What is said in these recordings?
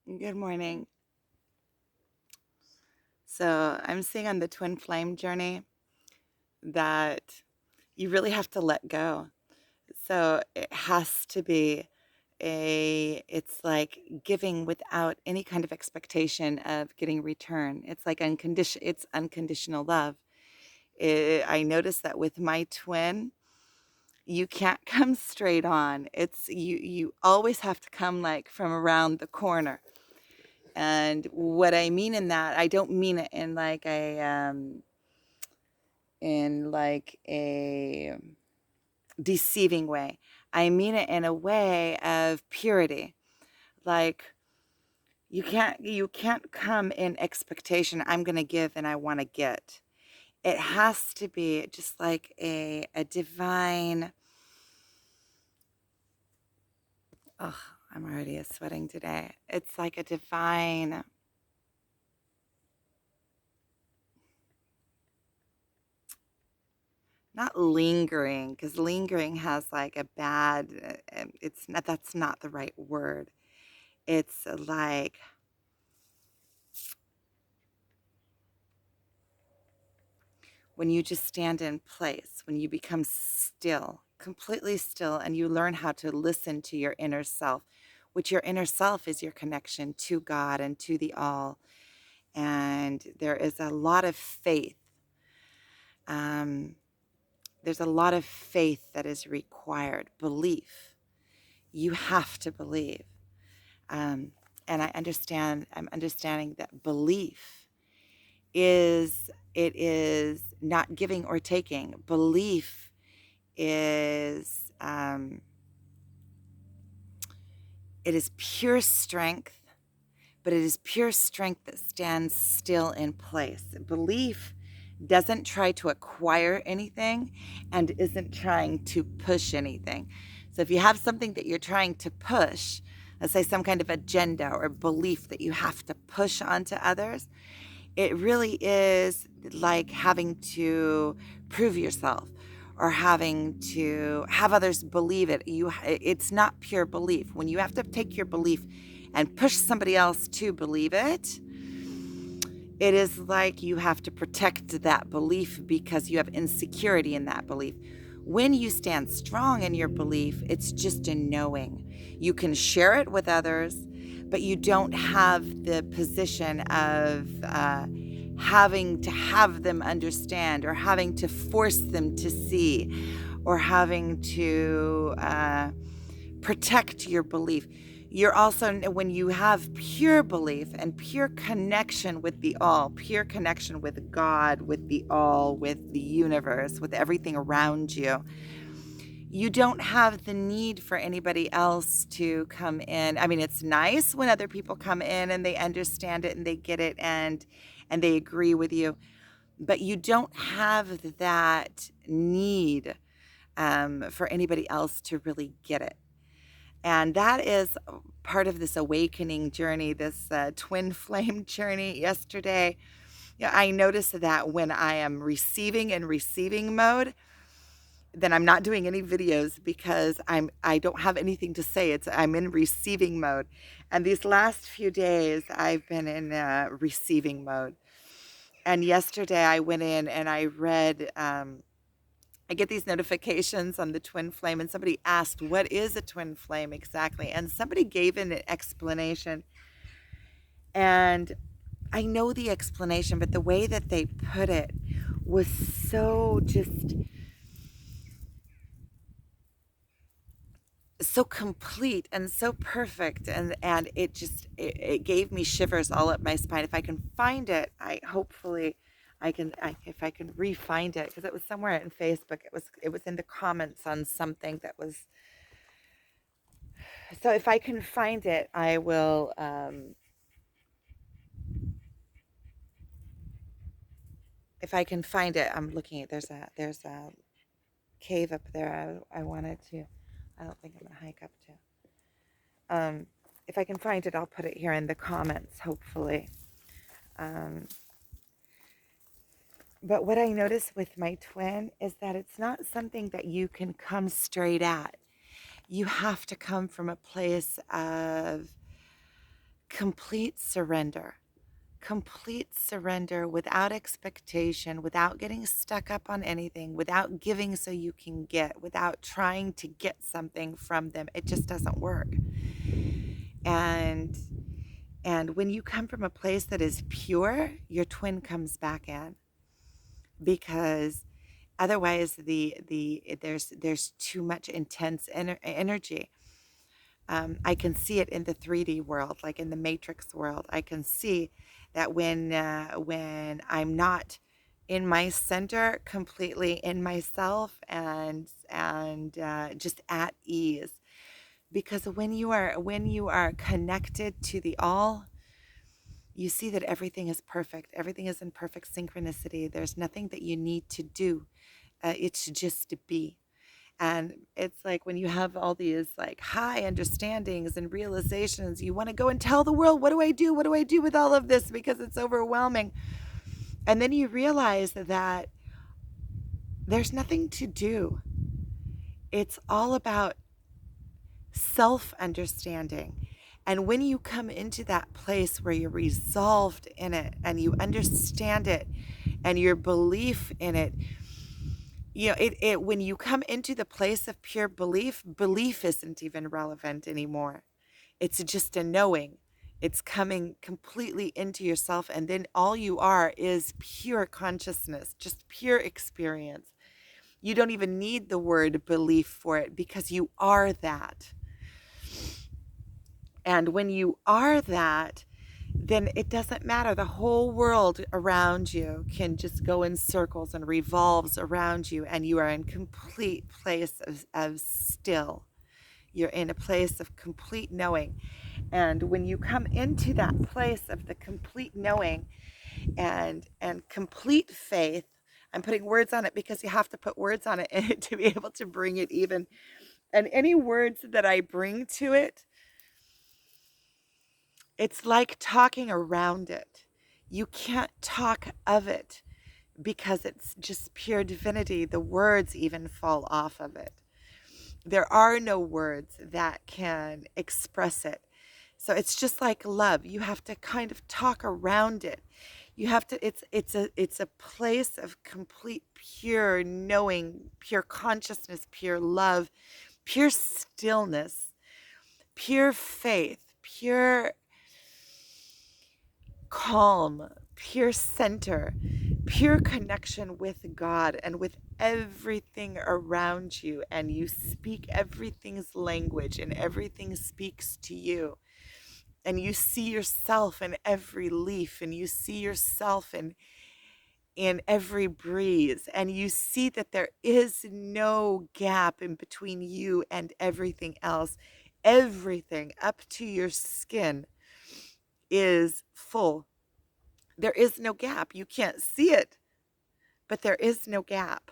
Good morning. So I'm seeing on the twin flame journey that you really have to let go. So it has to be it's like giving without any kind of expectation of getting return. It's unconditional love. I noticed that with my twin, you can't come straight on. You always have to come like from around the corner. And what I mean in that, I don't mean it in like a deceiving way. I mean it in a way of purity. Like you can't come in expectation I'm going to give and I want to get. It has to be just like a divine. Oh, I'm already sweating today. It's like a divine, not lingering, because lingering has like a bad, it's not, that's not the right word. It's like when you just stand in place, when you become still, completely still, and you learn how to listen to your inner self, which your inner self is your connection to God and to the all. And there is a lot of faith. Um, there's a lot of faith that is required, belief. You have to believe. Um, and I'm understanding that belief it is not giving or taking. Belief is it is pure strength, but it is pure strength that stands still in place. Belief doesn't try to acquire anything and isn't trying to push anything. So if you have something that you're trying to push, let's say some kind of agenda or belief that you have to push onto others, it really is like having to prove yourself or having to have others believe it. It's not pure belief. When you have to take your belief and push somebody else to believe it, it is like you have to protect that belief because you have insecurity in that belief. When you stand strong in your belief, it's just a knowing. You can share it with others, but you don't have the position of having to have them understand or having to force them to see or having to protect your belief. You're also, when you have pure belief and pure connection with the all, pure connection with God, with the all, with the universe, with everything around you, you don't have the need for anybody else to come in. I mean, it's nice when other people come in and they understand it and they get it and they agree with you, but you don't have that need for anybody else to really get it. And that is part of this awakening journey, this twin flame journey yesterday. Yeah, I noticed that when I am receiving in receiving mode, then I'm not doing any videos because I don't have anything to say. I'm in receiving mode. And these last few days I've been in receiving mode. And yesterday I went in and I read I get these notifications on the twin flame, and somebody asked, "What is a twin flame exactly?" And somebody gave an explanation. And I know the explanation, but the way that they put it was so just so complete and so perfect, and it gave me shivers all up my spine. If I can find it, I hopefully if I can re-find it, because it was somewhere in Facebook. It was in the comments on something that was. So if I can find it, I will. If I can find it, I'm looking at. There's a cave up there. I wanted to. I don't think I'm gonna hike up to. If I can find it, I'll put it here in the comments. Hopefully. Um, but what I notice with my twin is that it's not something that you can come straight at. You have to come from a place of complete surrender. Complete surrender without expectation, without getting stuck up on anything, without giving so you can get, without trying to get something from them. It just doesn't work. And when you come from a place that is pure, your twin comes back in, because otherwise there's too much intense energy. I can see it in the 3D world, like in the Matrix world. I can see that when I'm not in my center, completely in myself, and just at ease, because when you are connected to the all, you see that everything is perfect. Everything is in perfect synchronicity. There's nothing that you need to do. It's just to be. And it's like when you have all these like high understandings and realizations, you want to go and tell the world, what do I do? What do I do with all of this? Because it's overwhelming. And then you realize that there's nothing to do. It's all about self-understanding. And when you come into that place where you're resolved in it and you understand it and your belief in it, when you come into the place of pure belief isn't even relevant anymore. It's just a knowing. It's coming completely into yourself, and then all you are is pure consciousness, just pure experience. You don't even need the word belief for it, because you are that. And when you are that, then it doesn't matter. The whole world around you can just go in circles and revolves around you, and you are in complete place of still. You're in a place of complete knowing. And when you come into that place of the complete knowing and complete faith, I'm putting words on it because you have to put words on it to be able to bring it even. And any words that I bring to it, it's like talking around it. You can't talk of it because it's just pure divinity. The words even fall off of it. There are no words that can express it. So it's just like love. You have to kind of talk around it. You have to, it's a place of complete pure knowing, pure consciousness, pure love, pure stillness, pure faith, pure calm, pure center, pure connection with God and with everything around you. And you speak everything's language, and everything speaks to you. And you see yourself in every leaf, and you see yourself in every breeze, and you see that there is no gap in between you and everything else. Everything up to your skin is full. There is no gap. You can't see it, but there is no gap.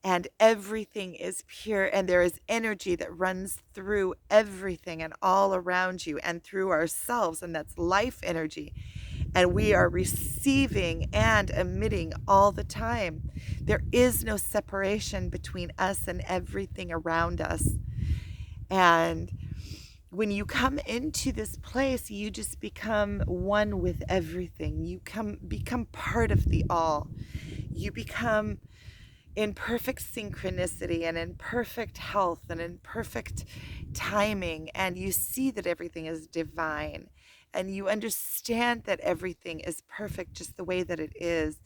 And everything is pure, and there is energy that runs through everything and all around you and through ourselves, and that's life energy. And we are receiving and emitting all the time. There is no separation between us and everything around us. And when you come into this place, you just become one with everything. You become part of the all. You become in perfect synchronicity and in perfect health and in perfect timing. And you see that everything is divine. And you understand that everything is perfect just the way that it is.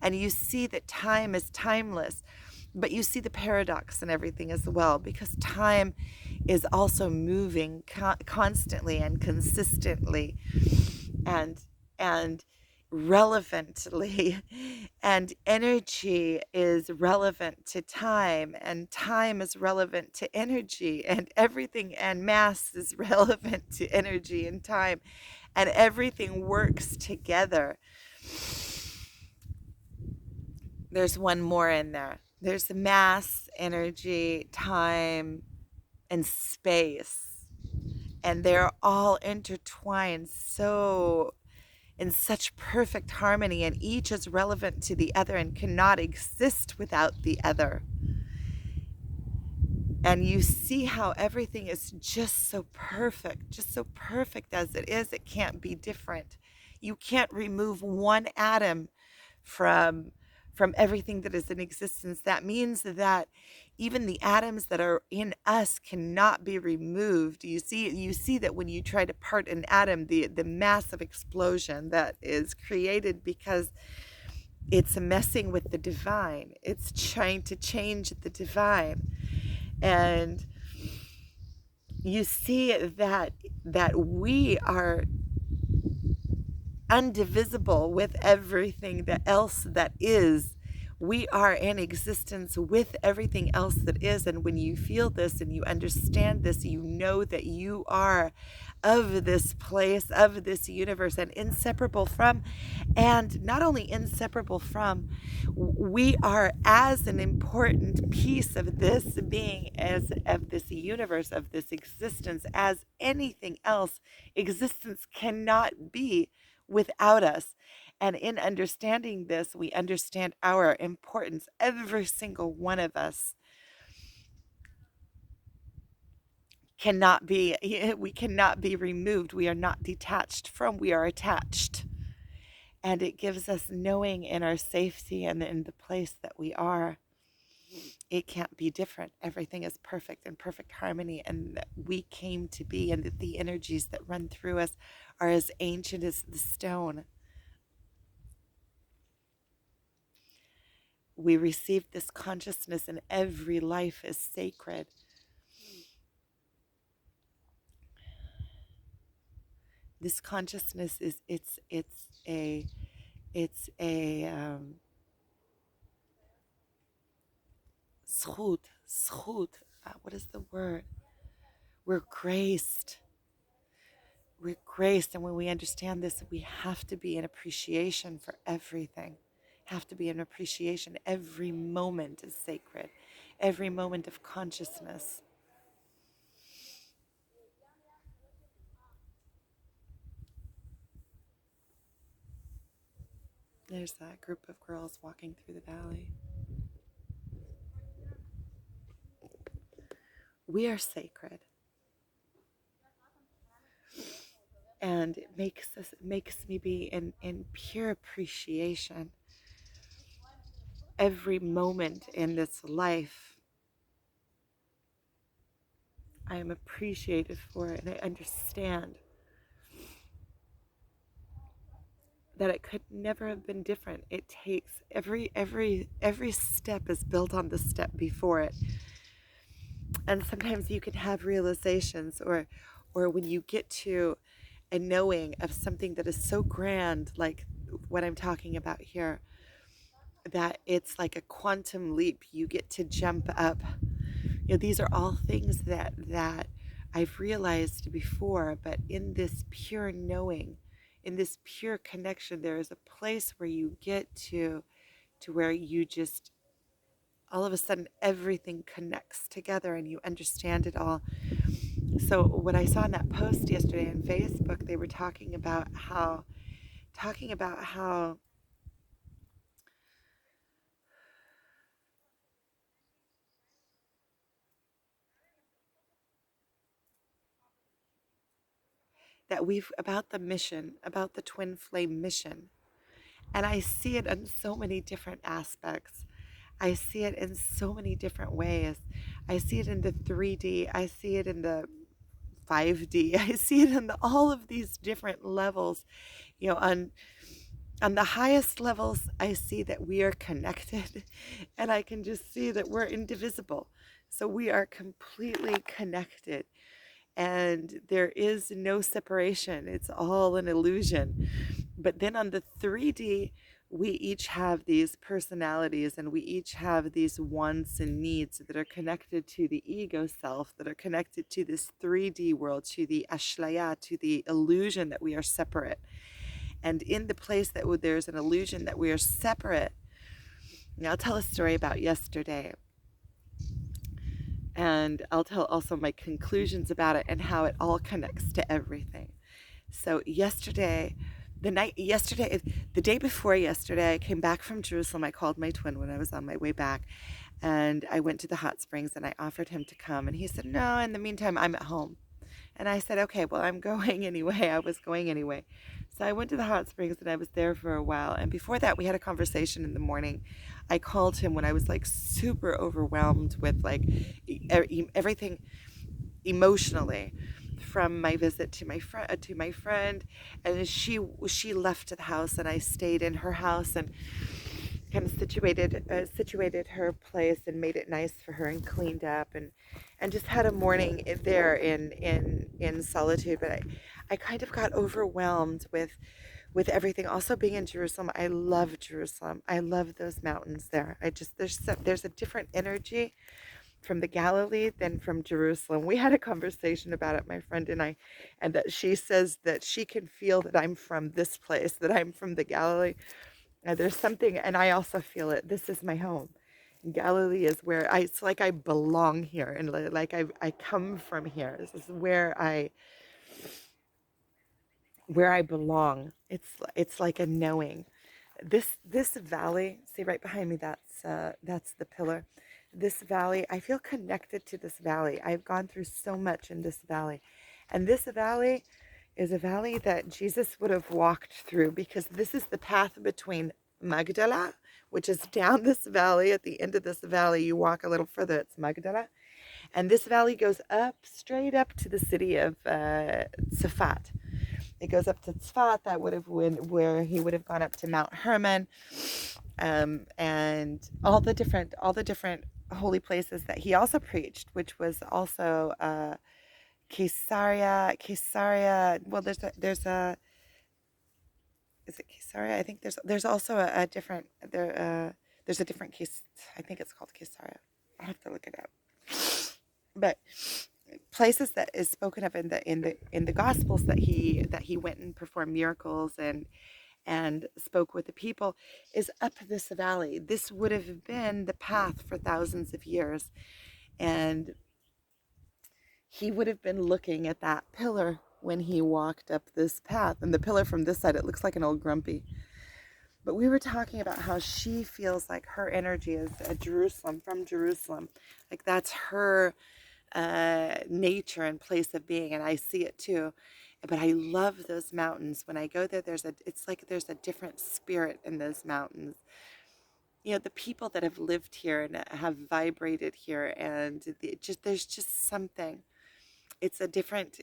And you see that time is timeless. But you see the paradox in everything as well, because time is also moving constantly and consistently and relevantly, and energy is relevant to time, and time is relevant to energy, and everything, and mass is relevant to energy and time, and everything works together. There's one more in there. There's mass, energy, time, and space, and they're all intertwined so in such perfect harmony, and each is relevant to the other and cannot exist without the other. And you see how everything is just so perfect as it is. It can't be different. You can't remove one atom from everything that is in existence. That means that even the atoms that are in us cannot be removed. You see that when you try to part an atom, the massive explosion that is created because it's messing with the divine. It's trying to change the divine. And you see that we are undivisible with everything that else that is. We are in existence with everything else that is. And when you feel this and you understand this, you know that you are of this place, of this universe, and inseparable from. And not only inseparable from, we are as an important piece of this being, as of this universe, of this existence, as anything else. Existence cannot be without us. And in understanding this, we understand our importance. Every single one of us cannot be, we cannot be removed. We are not detached from, we are attached. And it gives us knowing in our safety and in the place that we are. It can't be different. Everything is perfect in perfect harmony, and that we came to be, and that the energies that run through us are as ancient as the stone. We receive this consciousness, and every life is sacred. This consciousness is it's a schut. What is the word? We're graced. We're graced, and when we understand this, we have to be in appreciation for everything. Have to be in appreciation. Every moment is sacred. Every moment of consciousness. There's that group of girls walking through the valley. We are sacred. And it makes me be in pure appreciation. Every moment in this life, I am appreciated for it, and I understand that it could never have been different. It takes every step is built on the step before it. And sometimes you can have realizations, or when you get to a knowing of something that is so grand, like what I'm talking about here, that it's like a quantum leap. You get to jump up. These are all things that I've realized before, but in this pure knowing, in this pure connection, there is a place where you get to where you just, all of a sudden, everything connects together and you understand it all. So what I saw in that post yesterday on Facebook, they were talking about how that we've, about the mission, about the twin flame mission. And I see it in so many different aspects. I see it in so many different ways. I see it in the 3D. I see it in the 5D. I see it in all of these different levels. On the highest levels, I see that we are connected, and I can just see that we're indivisible. So we are completely connected, and there is no separation. It's all an illusion. But then on the 3D, we each have these personalities, and we each have these wants and needs that are connected to the ego self, that are connected to this 3D world, to the ashlaya, to the illusion that we are separate. And in the place that there's an illusion that we are separate, now I'll tell a story about yesterday. And I'll tell also my conclusions about it and how it all connects to everything. So the day before yesterday, I came back from Jerusalem. I called my twin when I was on my way back. And I went to the hot springs and I offered him to come. And he said, no, in the meantime, I'm at home. And I said, okay, well, I'm going anyway. I was going anyway. So I went to the hot springs and I was there for a while. And before that, we had a conversation in the morning. I called him when I was like super overwhelmed with like everything emotionally from my visit to my friend, and she left the house and I stayed in her house and kind of situated her place and made it nice for her and cleaned up and just had a morning there in solitude. But I kind of got overwhelmed with everything. Also being in Jerusalem, I love Jerusalem. I love those mountains there. I just there's a different energy from the Galilee than from Jerusalem. We had a conversation about it, my friend and I, and that she says that she can feel that I'm from this place, that I'm from the Galilee. There's something, and I also feel it. This is my home. Galilee is where it's like I belong here, and like I come from here. This is where I belong. It's like a knowing. This valley, see right behind me, that's the pillar. This valley, I feel connected to this valley. I've gone through so much in this valley. And this valley is a valley that Jesus would have walked through, because this is the path between Magdala, which is down this valley. At the end of this valley, you walk a little further, it's Magdala. And this valley goes up, straight up to the city of Tzfat. It goes up to Tzfat. That would have been where he would have gone up to Mount Hermon, and all the different holy places that he also preached, which was also Caesarea. Well, there's a is it Caesarea? I think there's also a different there's a different case. I think it's called Caesarea. I have to look it up. But places that is spoken of in the Gospels that he went and performed miracles and spoke with the people is up this valley. This would have been the path for thousands of years, and he would have been looking at that pillar when he walked up this path. And the pillar from this side, it looks like an old grumpy. But we were talking about how she feels like her energy is Jerusalem, from Jerusalem. Like that's her nature and place of being, and I see it too. But I love those mountains. When I go there, it's like there's a different spirit in those mountains. You know, the people that have lived here and have vibrated here, and there's just something. It's a different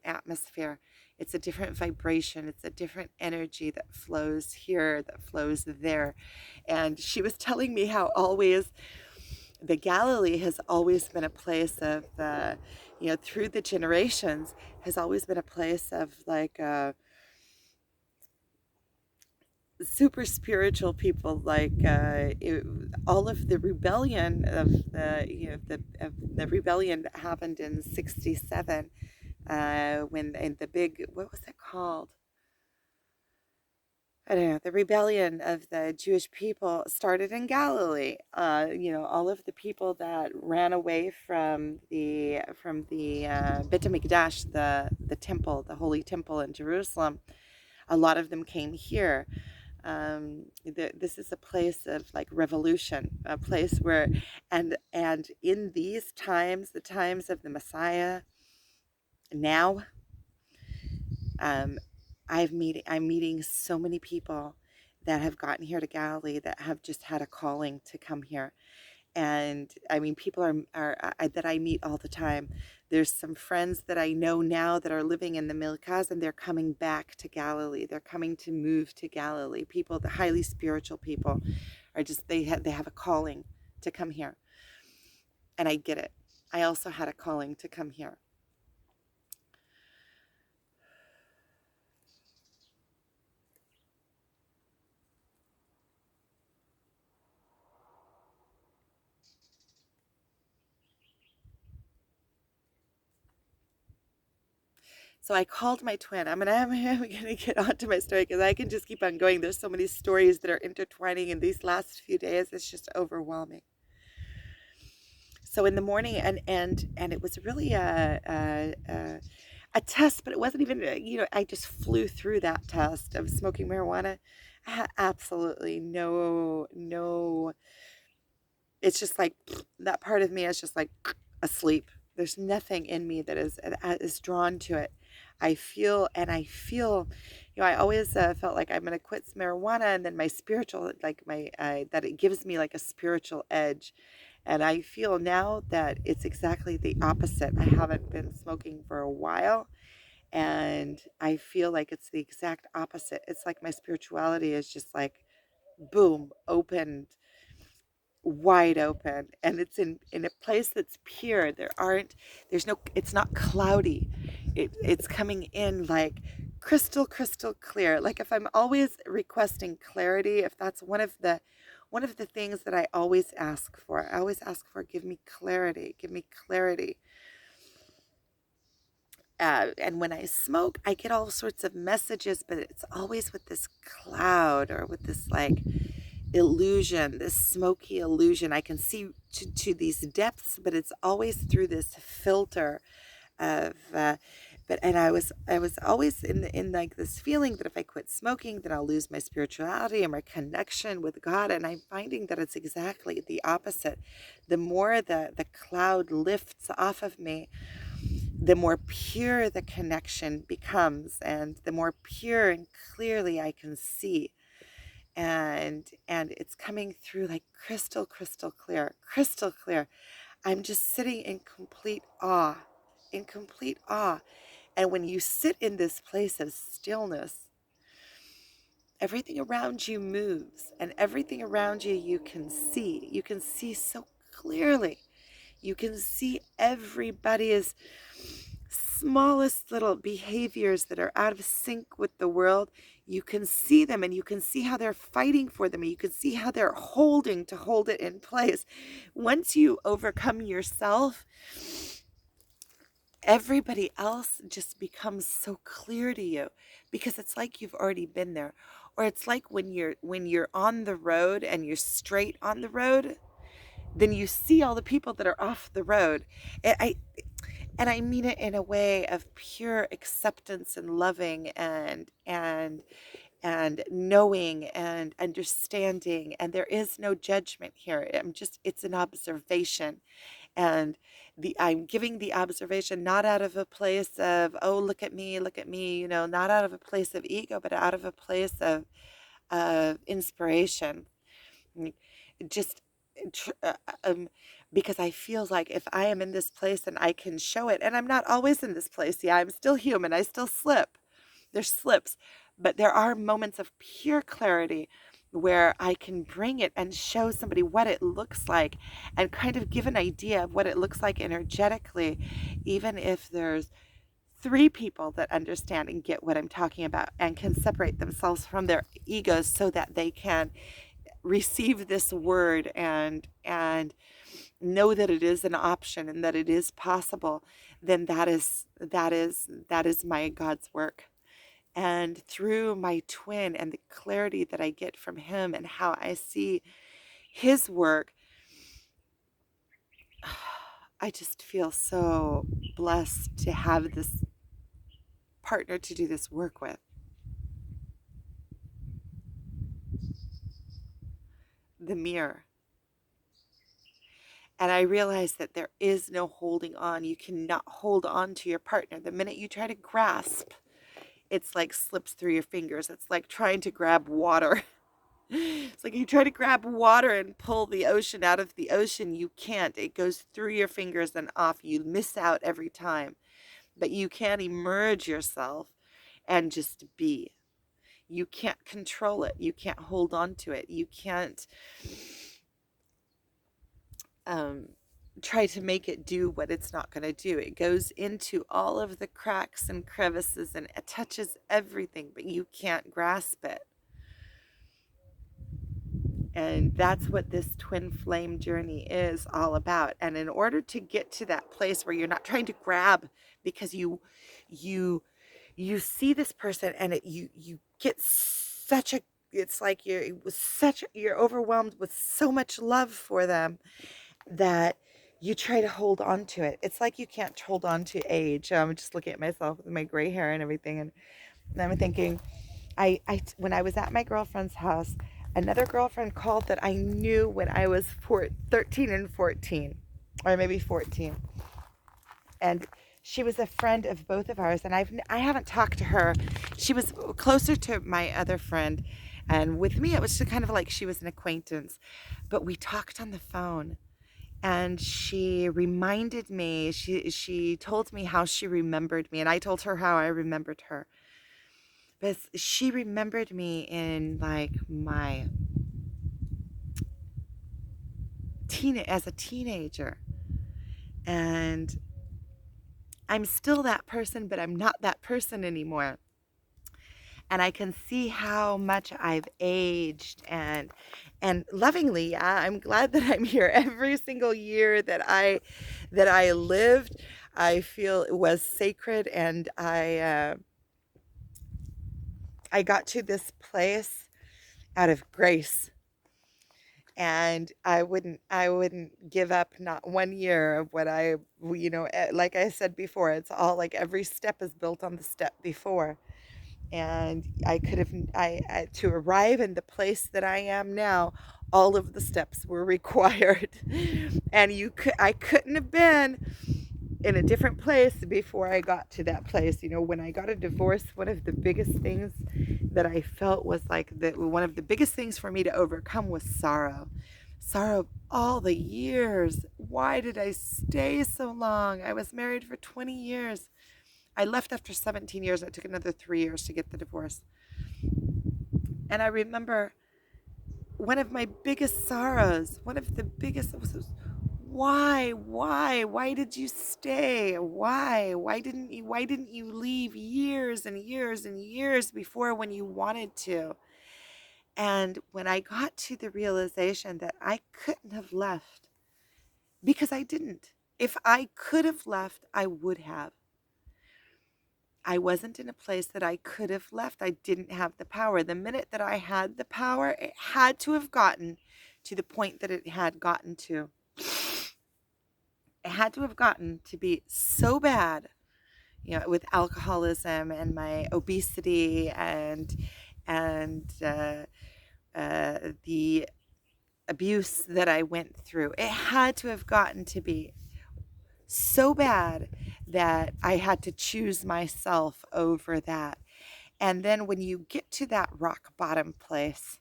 atmosphere. It's a different vibration. It's a different energy that flows here, that flows there. And she was telling me how always the Galilee has always been a place of, through the generations, has always been a place of like super spiritual people. Like all of the rebellion of the rebellion that happened in '67, when in the big, what was it called? I don't know, the rebellion of the Jewish people started in Galilee. All of the people that ran away from the Bet HaMikdash, the temple, the holy temple in Jerusalem, a lot of them came here. This is a place of like revolution, a place where, and in these times, the times of the Messiah, now, um, I'm meeting so many people that have gotten here to Galilee that have just had a calling to come here. And I mean, people that I meet all the time. There's some friends that I know now that are living in the Milkaz, and they're coming back to Galilee. They're coming to move to Galilee. People, the highly spiritual people, are just they have a calling to come here, and I get it. I also had a calling to come here. So I called my twin. I'm gonna get onto my story because I can just keep on going. There's so many stories that are intertwining in these last few days. It's just overwhelming. So in the morning, and it was really a test, but it wasn't even. I just flew through that test of smoking marijuana. I had absolutely no it's just like that part of me is just like asleep. There's nothing in me that is drawn to it. I feel, I always felt like I'm going to quit marijuana, and then my spiritual, like that it gives me like a spiritual edge. And I feel now that it's exactly the opposite. I haven't been smoking for a while, and I feel like it's the exact opposite. It's like my spirituality is just like boom, opened, wide open, and it's in a place that's pure. There's no, it's not cloudy. It's coming in like crystal clear. Like if I'm always requesting clarity, if that's one of the things that I always ask for, I always ask for, give me clarity, give me clarity. And when I smoke, I get all sorts of messages, but it's always with this cloud, or with this like illusion, this smoky illusion. I can see to these depths, but it's always through this filter of and I was always in like this feeling that if I quit smoking, then I'll lose my spirituality and my connection with God. And I'm finding that it's exactly the opposite. The more the cloud lifts off of me, the more pure the connection becomes, and the more pure and clearly I can see. And it's coming through like crystal clear. I'm just sitting in complete awe, in complete awe. And when you sit in this place of stillness, everything around you moves, and everything around you you can see so clearly. You can see everybody's smallest little behaviors that are out of sync with the world. You can see them, and you can see how they're fighting for them, and you can see how they're holding to hold it in place. Once you overcome yourself, everybody else just becomes so clear to you, because it's like you've already been there. Or it's like when you're on the road and you're straight on the road, then you see all the people that are off the road. And I mean it in a way of pure acceptance and loving, and knowing and understanding, and there is no judgment here. It's an observation. And I'm giving the observation not out of a place of, oh, look at me, not out of a place of ego, but out of a place of inspiration. Mm, just because I feel like if I am in this place and I can show it, and I'm not always in this place. Yeah, I'm still human. I still slip. There's slips, but there are moments of pure clarity where I can bring it and show somebody what it looks like, and kind of give an idea of what it looks like energetically, even if there's three people that understand and get what I'm talking about and can separate themselves from their egos so that they can receive this word and know that it is an option and that it is possible. Then that is my God's work. And through my twin and the clarity that I get from him and how I see his work, I just feel so blessed to have this partner to do this work with. The mirror. And I realize that there is no holding on. You cannot hold on to your partner. The minute you try to grasp, it's like slips through your fingers. It's like trying to grab water. It's like you try to grab water and pull the ocean out of the ocean. You can't. It goes through your fingers and off. You miss out every time. But you can emerge yourself and just be. You can't control it. You can't hold on to it. You can't um, try to make it do what it's not going to do. It goes into all of the cracks and crevices, and it touches everything, but you can't grasp it. And that's what this twin flame journey is all about. And in order to get to that place where you're not trying to grab, because you you see this person, and you get such a, it's like you're overwhelmed with so much love for them that you try to hold on to it. It's like you can't hold on to age. I'm just looking at myself with my gray hair and everything, and I'm thinking, when I was at my girlfriend's house, Another girlfriend called that I knew when I was 13 and 14, or maybe 14. And she was a friend of both of ours, and I haven't talked to her. She was closer to my other friend, and with me it was just kind of like she was an acquaintance. But we talked on the phone, and she reminded me, she told me how she remembered me, and I told her how I remembered her. But she remembered me in like my as a teenager. And I'm still that person, but I'm not that person anymore. And I can see how much I've aged, and lovingly, yeah, I'm glad that I'm here. Every single year that I lived, I feel it was sacred, and I got to this place out of grace. And I wouldn't give up not one year of what like I said before, it's all like every step is built on the step before. And I could have I to arrive in the place that I am now, all of the steps were required. And I couldn't have been in a different place before I got to that place. When I got a divorce, one of the biggest things that I felt was like that one of the biggest things for me to overcome was sorrow. Sorrow of all the years. Why did I stay so long? I was married for 20 years. I left after 17 years. It took another 3 years to get the divorce. And I remember one of my biggest sorrows, one of the biggest was, why did you stay? Why didn't you leave years and years and years before when you wanted to? And when I got to the realization that I couldn't have left, because I didn't. If I could have left, I would have. I wasn't in a place that I could have left. I didn't have the power. The minute that I had the power, it had to have gotten to the point that it had gotten to. It had to have gotten to be so bad, with alcoholism and my obesity and the abuse that I went through. It had to have gotten to be so bad that I had to choose myself over that. And then when you get to that rock bottom place,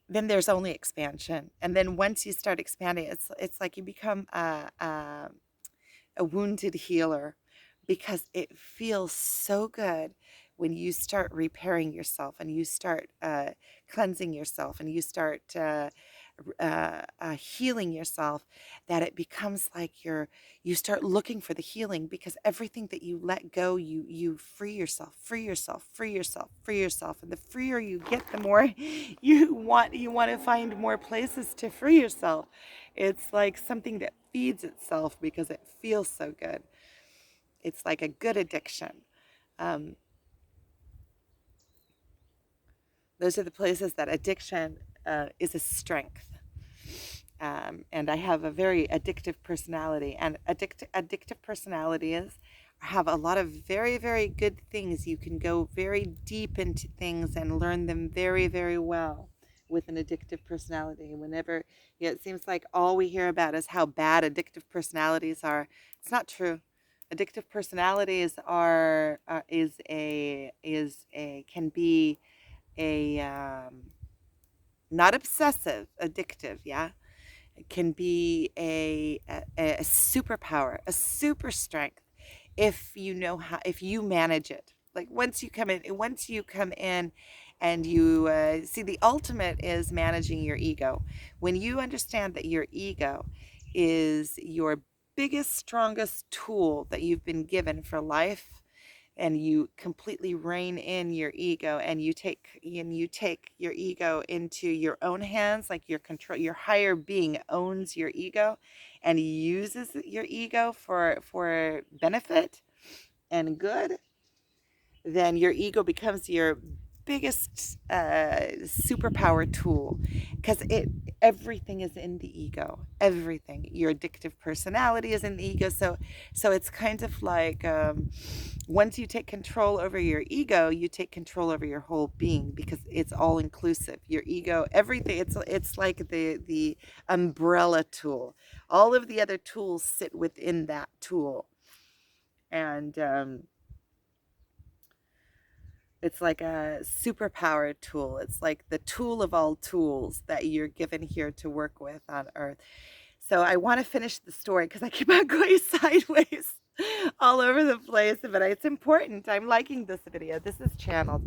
then there's only expansion. And then once you start expanding, it's like you become a wounded healer, because it feels so good when you start repairing yourself, and you start cleansing yourself, and you start healing yourself, that it becomes like you start looking for the healing, because everything that you let go, you free yourself. And the freer you get, the more you want to find more places to free yourself. It's like something that feeds itself because it feels so good. It's like a good addiction. um, those are the places that addiction is a strength. And I have a very addictive personality, and addictive personalities have a lot of very, very good things. You can go very deep into things and learn them very, very well with an addictive personality. Whenever, it seems like all we hear about is how bad addictive personalities are. It's not true. Addictive personalities can be a not obsessive, addictive, yeah. It can be a superpower, a super strength, if you know how, if you manage it. Like once you come in and you see, the ultimate is managing your ego. When you understand that your ego is your biggest, strongest tool that you've been given for life, and you completely rein in your ego, and you take your ego into your own hands, like your higher being owns your ego and uses your ego for benefit and good, then your ego becomes your biggest superpower tool, because everything is in the ego. Everything. Your addictive personality is in the ego. So it's kind of like, once you take control over your ego, you take control over your whole being, because it's all inclusive. Your ego, everything. It's like the umbrella tool. All of the other tools sit within that tool, and it's like a superpowered tool. It's like the tool of all tools that you're given here to work with on Earth. So I want to finish the story because I keep on going sideways all over the place, but it's important. I'm liking this video. This is channeled.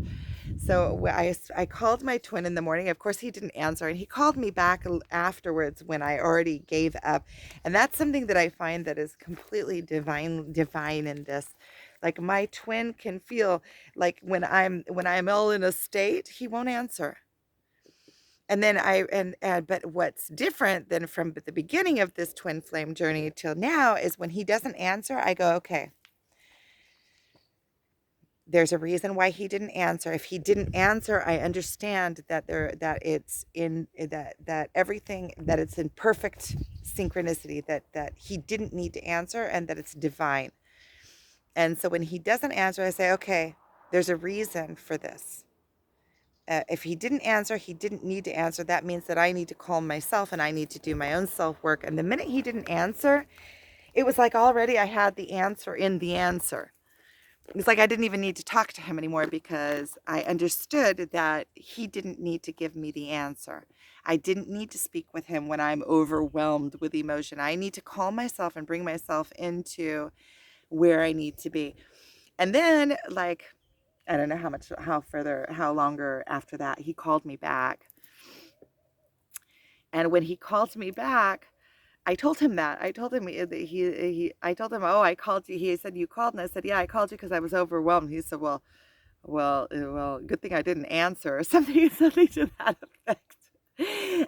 So I called my twin in the morning. Of course, he didn't answer, and he called me back afterwards when I already gave up. And that's something that I find that is completely divine in this. Like, my twin can feel like when I'm all in a state, he won't answer. And then but what's different than from the beginning of this twin flame journey till now is when he doesn't answer, I go, okay, there's a reason why he didn't answer. If he didn't answer, I understand that it's in that everything, that it's in perfect synchronicity, that he didn't need to answer, and that it's divine. And so when he doesn't answer, I say, okay, there's a reason for this. If he didn't answer, he didn't need to answer. That means that I need to calm myself and I need to do my own self work. And the minute he didn't answer, it was like already I had the answer in the answer. It's like I didn't even need to talk to him anymore, because I understood that he didn't need to give me the answer. I didn't need to speak with him when I'm overwhelmed with emotion. I need to calm myself and bring myself into where I need to be. And then, like, I don't know how longer after that, he called me back. And when he called me back, I told him that. I told him, I told him, oh, I called you. He said, you called? And I said, yeah, I called you because I was overwhelmed. He said, well, good thing I didn't answer, or something to that effect. He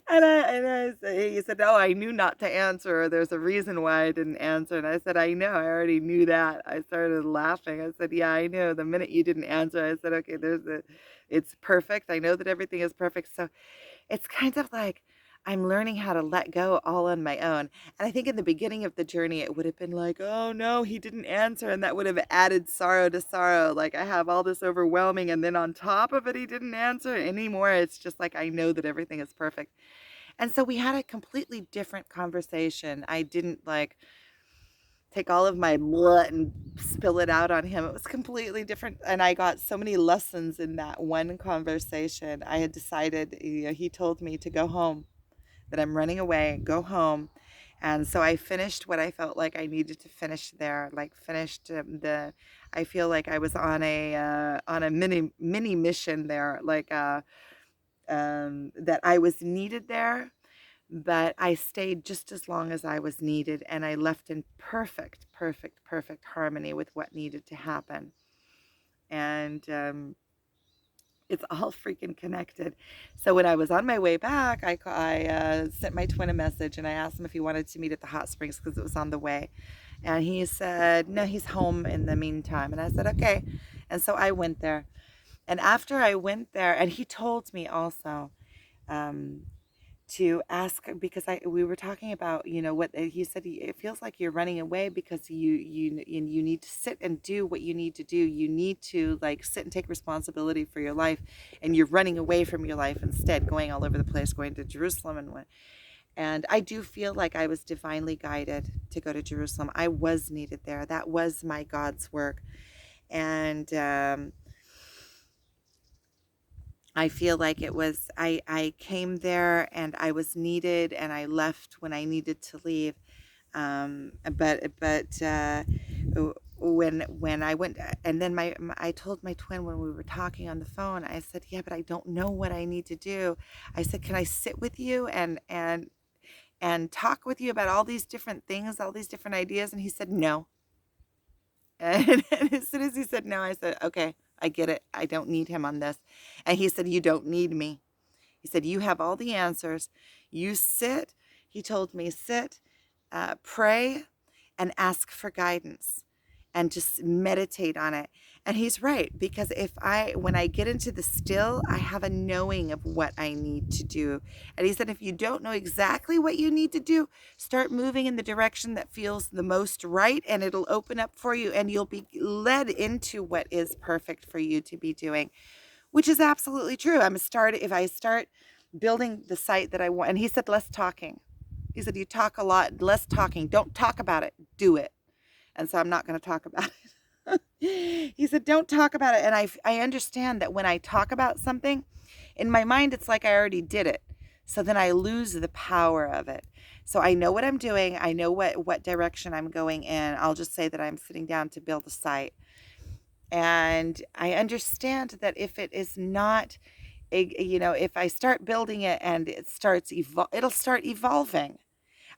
said, oh, I knew not to answer. There's a reason why I didn't answer. And I said, I know, I already knew that. I started laughing. I said, yeah, I knew. The minute you didn't answer, I said, okay, it's perfect. I know that everything is perfect. So it's kind of like I'm learning how to let go all on my own. And I think in the beginning of the journey, it would have been like, oh no, he didn't answer. And that would have added sorrow to sorrow. Like, I have all this overwhelming, and then on top of it, he didn't answer anymore. It's just like, I know that everything is perfect. And so we had a completely different conversation. I didn't like take all of my blood and spill it out on him. It was completely different. And I got so many lessons in that one conversation. I had decided, he told me to go home, that I'm running away, go home. And so I finished what I felt like I needed to finish there. Like, finished I feel like I was on a mini mission there, like that I was needed there, but I stayed just as long as I was needed, and I left in perfect, perfect, perfect harmony with what needed to happen. And it's all freaking connected. So when I was on my way back, I sent my twin a message, and I asked him if he wanted to meet at the hot springs because it was on the way. And he said, no, he's home in the meantime. And I said, okay. And so I went there. And after I went there, and he told me also, um, to ask, because we were talking about, what he said. It feels like you're running away because you need to sit and do what you need to do. You need to, like, sit and take responsibility for your life, and you're running away from your life instead, going all over the place, going to Jerusalem and I do feel like I was divinely guided to go to Jerusalem. I was needed there. That was my God's work. And I feel like it was, I came there and I was needed, and I left when I needed to leave. But when I went, and then I told my twin when we were talking on the phone, I said, yeah, but I don't know what I need to do. I said, can I sit with you and talk with you about all these different things, all these different ideas? And he said, no. And as soon as he said no, I said, okay, I get it. I don't need him on this. And he said, you don't need me. He said, you have all the answers. You sit. He told me, sit, pray, and ask for guidance. and just meditate on it. And he's right, because when I get into the still, I have a knowing of what I need to do. And he said, if you don't know exactly what you need to do, start moving in the direction that feels the most right, and it'll open up for you, and you'll be led into what is perfect for you to be doing, which is absolutely true. If I start building the site that I want, and he said, less talking. He said, you talk a lot, less talking. Don't talk about it, do it. And so I'm not going to talk about it. He said, don't talk about it. And I understand that when I talk about something, in my mind, it's like I already did it. So then I lose the power of it. So I know what I'm doing. I know what direction I'm going in. I'll just say that I'm sitting down to build a site. And I understand that if it is not, if I start building it and it'll start evolving.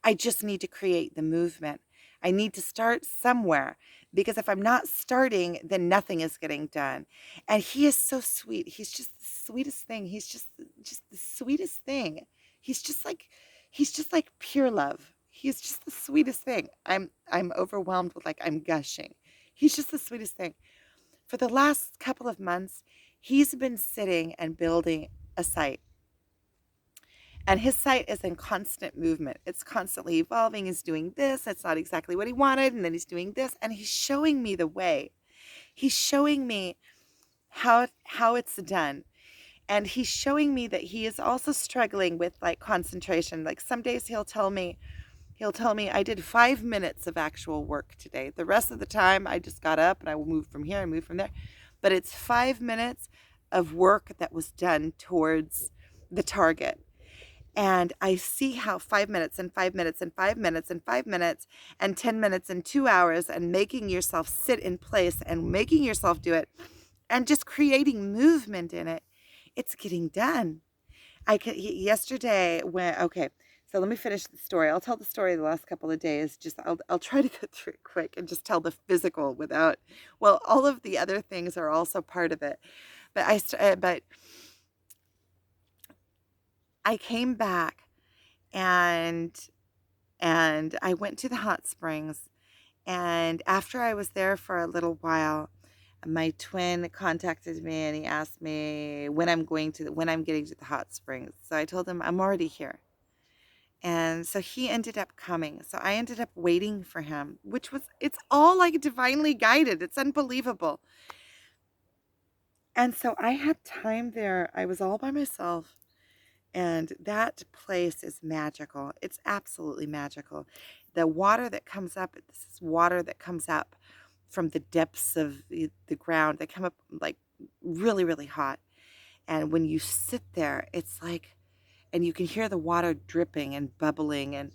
I just need to create the movement. I need to start somewhere, because if I'm not starting, then nothing is getting done. And he is so sweet. He's just the sweetest thing. He's just the sweetest thing. He's just like pure love. He's just the sweetest thing. I'm overwhelmed with, like, I'm gushing. He's just the sweetest thing. For the last couple of months, he's been sitting and building a site. And his site is in constant movement. It's constantly evolving. He's doing this. That's not exactly what he wanted. And then he's doing this. And he's showing me the way. He's showing me how it's done. And he's showing me that he is also struggling with, like, concentration. Like, some days he'll tell me, I did 5 minutes of actual work today. The rest of the time I just got up and I moved from here and moved from there. But it's 5 minutes of work that was done towards the target. And I see how 5 minutes and 5 minutes and 5 minutes and 5 minutes and 10 minutes and 2 hours, and making yourself sit in place and making yourself do it and just creating movement in it, it's getting done. Yesterday okay, so let me finish the story. I'll tell the story the last couple of days. I'll try to get through it quick and just tell the physical without, well, all of the other things are also part of it. But I came back, and I went to the hot springs. And after I was there for a little while, my twin contacted me and he asked me when I'm getting to the hot springs. So I told him I'm already here. And so he ended up coming. So I ended up waiting for him, it's all like divinely guided. It's unbelievable. And so I had time there. I was all by myself. And that place is magical. It's absolutely magical. The water that comes up, this is water that comes up from the depths of the ground. They come up, like, really, really hot. And when you sit there, it's like, and you can hear the water dripping and bubbling,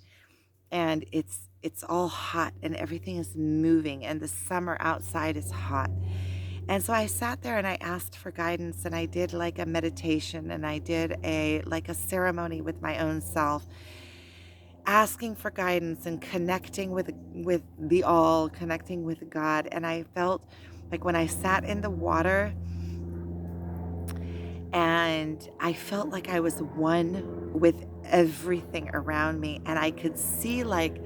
and it's all hot, and everything is moving, and the summer outside is hot. And so I sat there and I asked for guidance, and I did like a meditation, and I did a ceremony with my own self, asking for guidance and connecting with the all, connecting with God. And I felt like when I sat in the water, and I felt like I was one with everything around me, and I could see, like,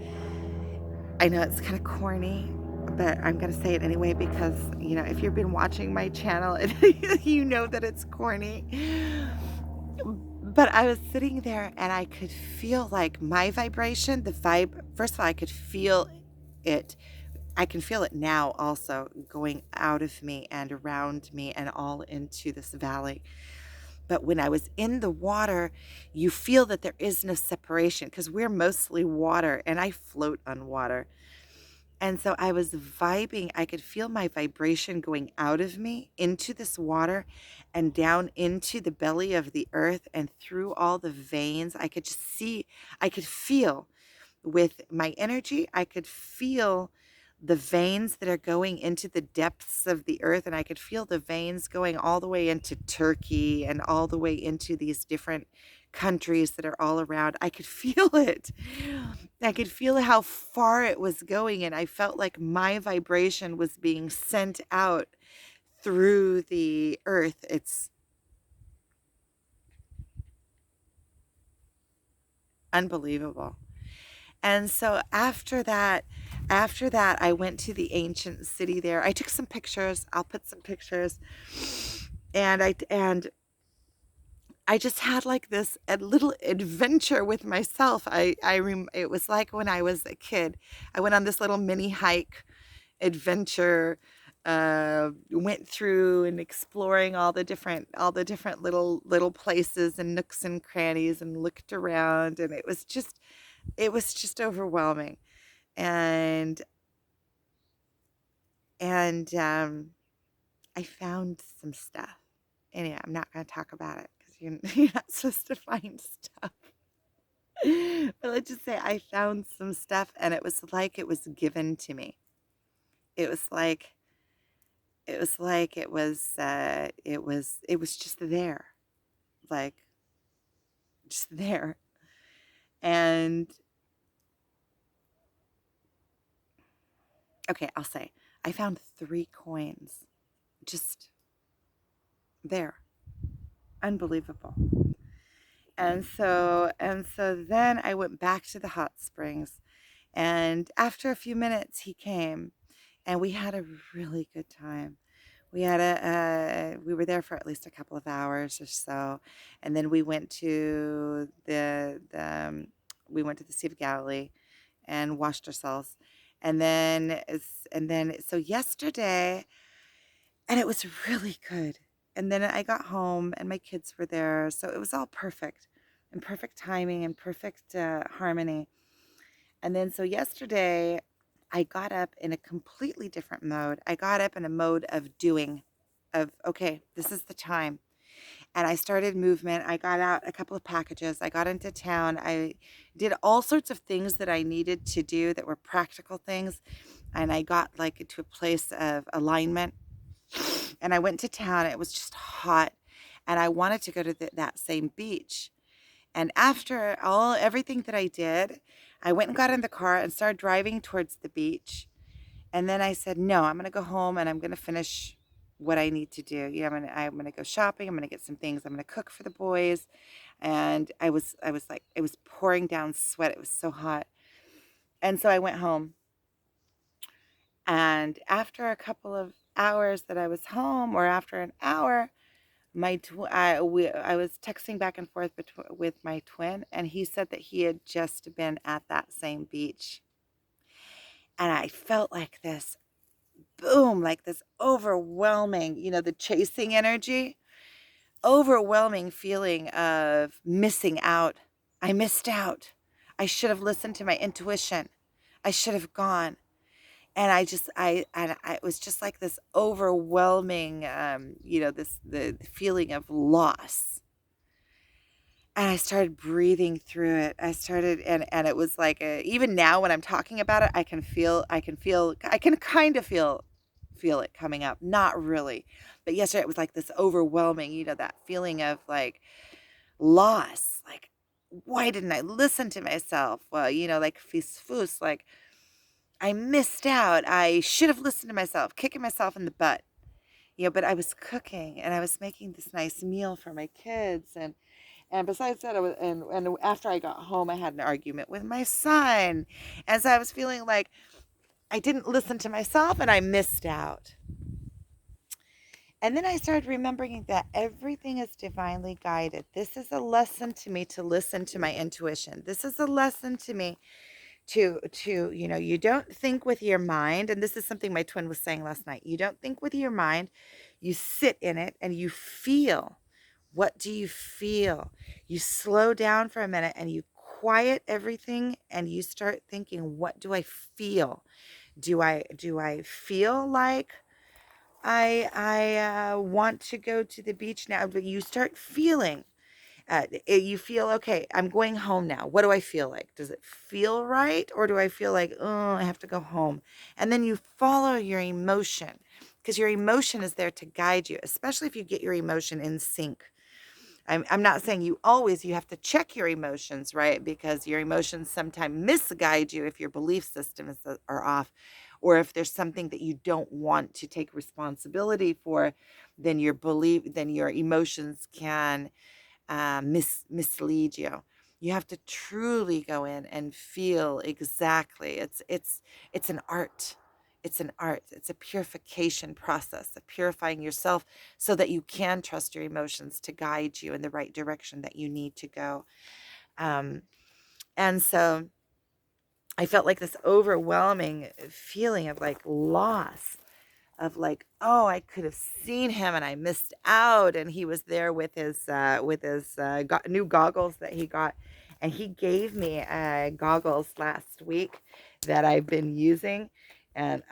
I know it's kind of corny, but I'm going to say it anyway, because, if you've been watching my channel, you know that it's corny. But I was sitting there and I could feel, like, my vibration, the vibe. First of all, I could feel it. I can feel it now also going out of me and around me and all into this valley. But when I was in the water, you feel that there is no separation, because we're mostly water and I float on water. And so I was vibing. I could feel my vibration going out of me into this water and down into the belly of the earth and through all the veins. I could feel with my energy, I could feel the veins that are going into the depths of the earth. And I could feel the veins going all the way into Turkey and all the way into these different countries that are all around. I could feel it. I could feel how far it was going. And I felt like my vibration was being sent out through the earth. It's unbelievable. And so after that, I went to the ancient city there. I took some pictures. I'll put some pictures. And I just had like this a little adventure with myself. It was like when I was a kid. I went on this little mini hike adventure, went through and exploring all the different little places and nooks and crannies, and looked around, and it was just overwhelming. And and I found some stuff. Anyway, I'm not going to talk about it because you're not supposed to find stuff. But let's just say I found some stuff, and it was like it was given to me. It was like it was just there, like just there. And okay, I'll say I found 3 coins just there. Unbelievable. And so then I went back to the hot springs, and after a few minutes he came, and we had a really good time. We were there for at least a couple of hours or so, and then we went to the Sea of Galilee and washed ourselves. So yesterday, and it was really good. And then I got home and my kids were there, so it was all perfect, and perfect timing, and perfect harmony. And then so yesterday, I got up in a completely different mode. I got up in a mode of doing, of, okay, this is the time. And I started movement. I got out a couple of packages. I got into town. I did all sorts of things that I needed to do that were practical things. And I got like to a place of alignment. And I went to town. It was just hot. And I wanted to go to that same beach. And after everything that I did, I went and got in the car and started driving towards the beach. And then I said, no, I'm going to go home and I'm going to finish what I need to do. I'm going to go shopping. I'm going to get some things. I'm going to cook for the boys. And I was like, it was pouring down sweat. It was so hot. And so I went home. And after a couple of hours that I was home, or after an hour, I was texting back and forth with my twin, and he said that he had just been at that same beach. And I felt like this boom, like this overwhelming, the chasing energy, overwhelming feeling of missing out. I missed out. I should have listened to my intuition. I should have gone. And it was just like this overwhelming, the feeling of loss. And I started breathing through it. And it was like, even now when I'm talking about it, I can kind of feel it coming up. Not really. But yesterday it was like this overwhelming, that feeling of like loss. Like, why didn't I listen to myself? Well, like fus, like I missed out. I should have listened to myself, kicking myself in the butt. But I was cooking and I was making this nice meal for my kids, and besides that, and after I got home, I had an argument with my son. And so I was feeling like I didn't listen to myself and I missed out. And then I started remembering that everything is divinely guided. This is a lesson to me to listen to my intuition. This is a lesson to me to you don't think with your mind. And this is something my twin was saying last night. You don't think with your mind. You sit in it and you feel. What do you feel? You slow down for a minute and you quiet everything and you start thinking, what do I feel? Do I feel like I want to go to the beach now? But you start feeling. You feel, okay, I'm going home now. What do I feel like? Does it feel right? Or do I feel like, oh, I have to go home? And then you follow your emotion, because your emotion is there to guide you, especially if you get your emotion in sync. I'm not saying you have to check your emotions, right? Because your emotions sometimes misguide you if your belief systems are off, or if there's something that you don't want to take responsibility for, then your emotions can mislead you. You have to truly go in and feel exactly. It's an art. It's an art. It's a purification process of purifying yourself so that you can trust your emotions to guide you in the right direction that you need to go. Um, and so I felt like this overwhelming feeling of like loss, of like, oh, I could have seen him and I missed out. And he was there with his new goggles that he got, and he gave me goggles last week that I've been using. And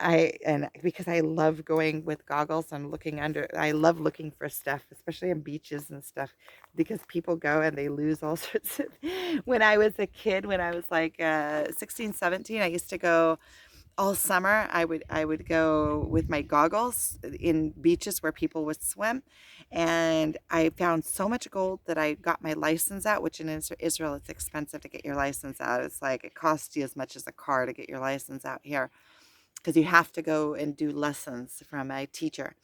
because I love going with goggles and looking under, I love looking for stuff, especially on beaches and stuff, because people go and they lose all sorts of. When I was a kid, when I was like 16, 17, I used to go all summer. I would go with my goggles in beaches where people would swim, and I found so much gold that I got my license out, which in Israel it's expensive to get your license out. It's like it costs you as much as a car to get your license out here, because you have to go and do lessons from a teacher.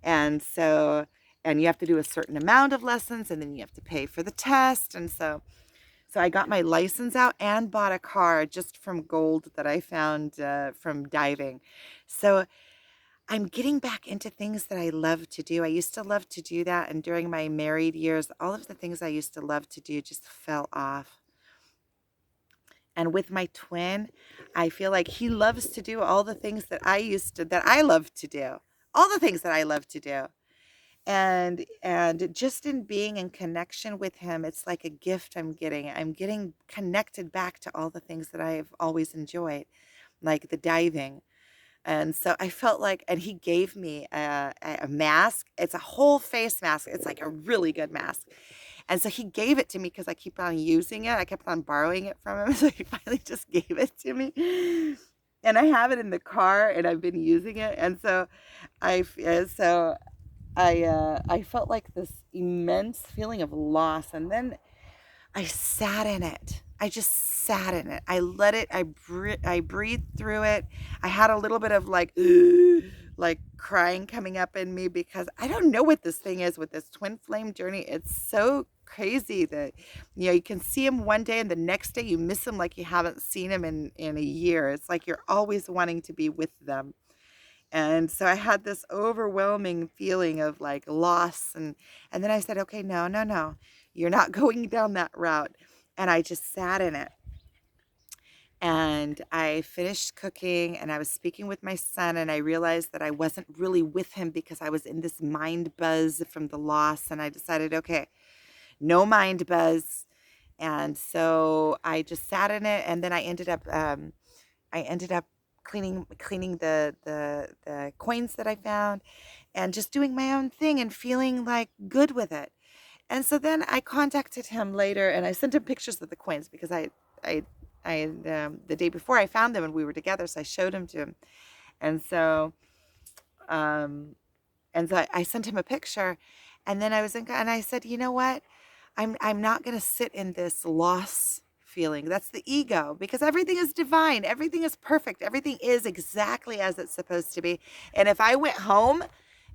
And so, and you have to do a certain amount of lessons, and then you have to pay for the test. And so I got my license out and bought a car just from gold that I found from diving. So I'm getting back into things that I love to do. I used to love to do that. And during my married years, all of the things I used to love to do just fell off. And with my twin, I feel like he loves to do all the things that I love to do. All the things that I love to do. And just in being in connection with him, it's like a gift I'm getting connected back to all the things that I've always enjoyed, like the diving. And so I felt like, and he gave me a mask. It's a whole face mask. It's like a really good mask. And so he gave it to me because I keep on using it. I kept on borrowing it from him. So he finally just gave it to me. And I have it in the car and I've been using it. And so I felt like this immense feeling of loss, and then I sat in it. I just sat in it. I let it. I breathed through it. I had a little bit of like like crying coming up in me, because I don't know what this thing is with this twin flame journey. It's so crazy that you can see him one day and the next day you miss him like you haven't seen him in a year. It's like you're always wanting to be with them. And so I had this overwhelming feeling of like loss, and then I said, okay, no, no, no. You're not going down that route. And I just sat in it. And I finished cooking and I was speaking with my son, and I realized that I wasn't really with him because I was in this mind buzz from the loss, and I decided, okay, no mind buzz. And so I just sat in it, and then I ended up cleaning the coins that I found, and just doing my own thing and feeling like good with it. And so then I contacted him later and I sent him pictures of the coins, because I the day before I found them and we were together, so I showed them to him. And so um I sent him a picture, and then and I said, you know what? I'm not going to sit in this loss feeling. That's the ego, because everything is divine. Everything is perfect. Everything is exactly as it's supposed to be. And if I went home,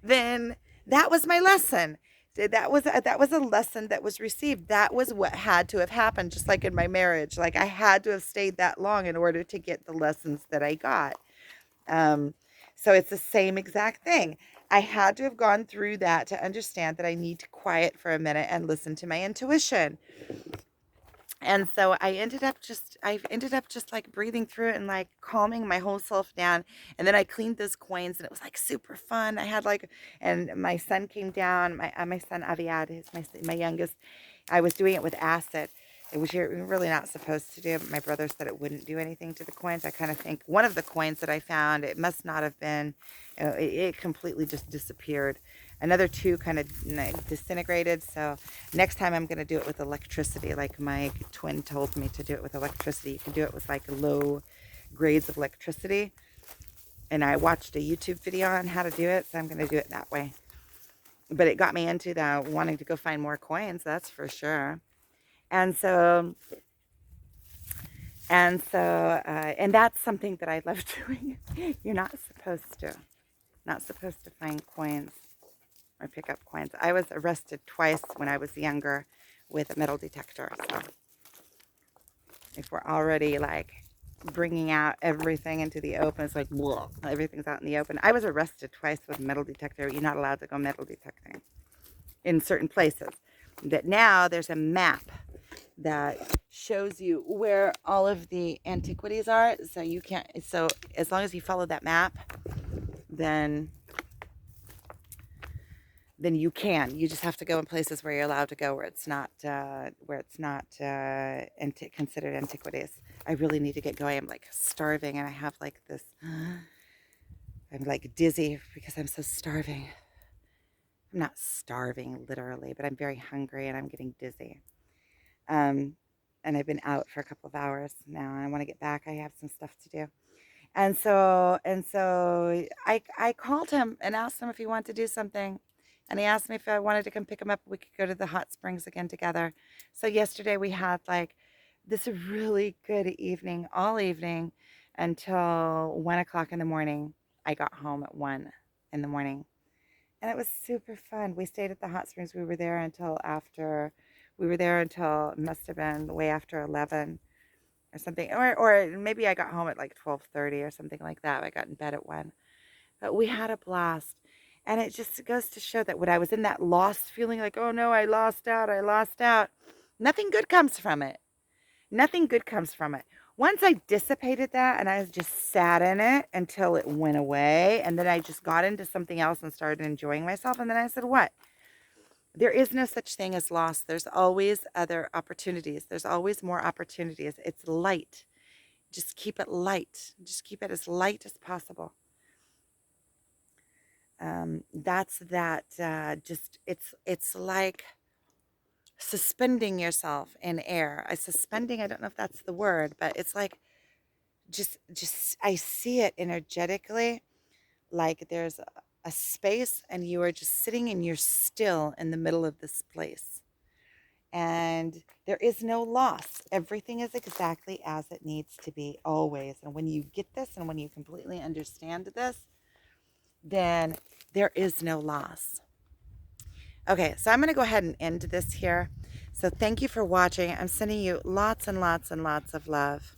then that was my lesson. That was a lesson that was received. That was what had to have happened, just like in my marriage. Like I had to have stayed that long in order to get the lessons that I got. Um, so it's the same exact thing. I had to have gone through that to understand that I need to quiet for a minute and listen to my intuition. And so I ended up just like breathing through it and like calming my whole self down. And then I cleaned those coins, and it was like super fun. I had like, and my son came down, my son Aviad is my youngest. I was doing it with acid. It was you're really not supposed to do, but my brother said it wouldn't do anything to the coins. I kind of think one of the coins that I found, it must not have been, it completely just disappeared. Another two kind of disintegrated. So next time I'm going to do it with electricity, like my twin told me to do it with electricity. You can do it with like low grades of electricity. And I watched a YouTube video on how to do it, so I'm going to do it that way. But it got me into the wanting to go find more coins, that's for sure. And so, and that's something that I love doing. You're not supposed to find coins or pick up coins. I was arrested twice when I was younger with a metal detector. So If we're already like bringing out everything into the open, it's like, whoa, everything's out in the open. I was arrested twice with a metal detector. You're not allowed to go metal detecting in certain places. That now there's a map that shows you where all of the antiquities are. So you can't, so as long as you follow that map, then you can. You just have to go in places where you're allowed to go, where it's not considered antiquities. I really need to get going. I'm like starving, and I have like this. I'm like dizzy because I'm so starving. I'm not starving literally, but I'm very hungry and I'm getting dizzy. And I've been out for a couple of hours now, and I want to get back. I have some stuff to do. And so I called him and asked him if he wanted to do something. And he asked me if I wanted to come pick him up. We could go to the hot springs again together. So yesterday we had like this really good evening, all evening until 1 o'clock in the morning. I got home at 1 in the morning. And it was super fun. We stayed at the hot springs. We were there until it must have been way after 11 or something, or maybe I got home at like 12:30 or something like that. I got in bed at 1. But we had a blast. And it just goes to show that when I was in that lost feeling like, oh no, I lost out, nothing good comes from it. Nothing good comes from it. Once I dissipated that and I just sat in it until it went away, and then I just got into something else and started enjoying myself, and then I said, what? There is no such thing as loss. There's always other opportunities. There's always more opportunities. It's light. Just keep it light. Just keep it as light as possible. That's that. Just it's like suspending yourself in air. Suspending. I don't know if that's the word, but it's like just I see it energetically. Like there's a space, and you are just sitting, and you're still in the middle of this place. And there is no loss. Everything is exactly as it needs to be always. And when you get this, and when you completely understand this, then there is no loss. Okay, so I'm going to go ahead and end this here. So thank you for watching. I'm sending you lots and lots and lots of love.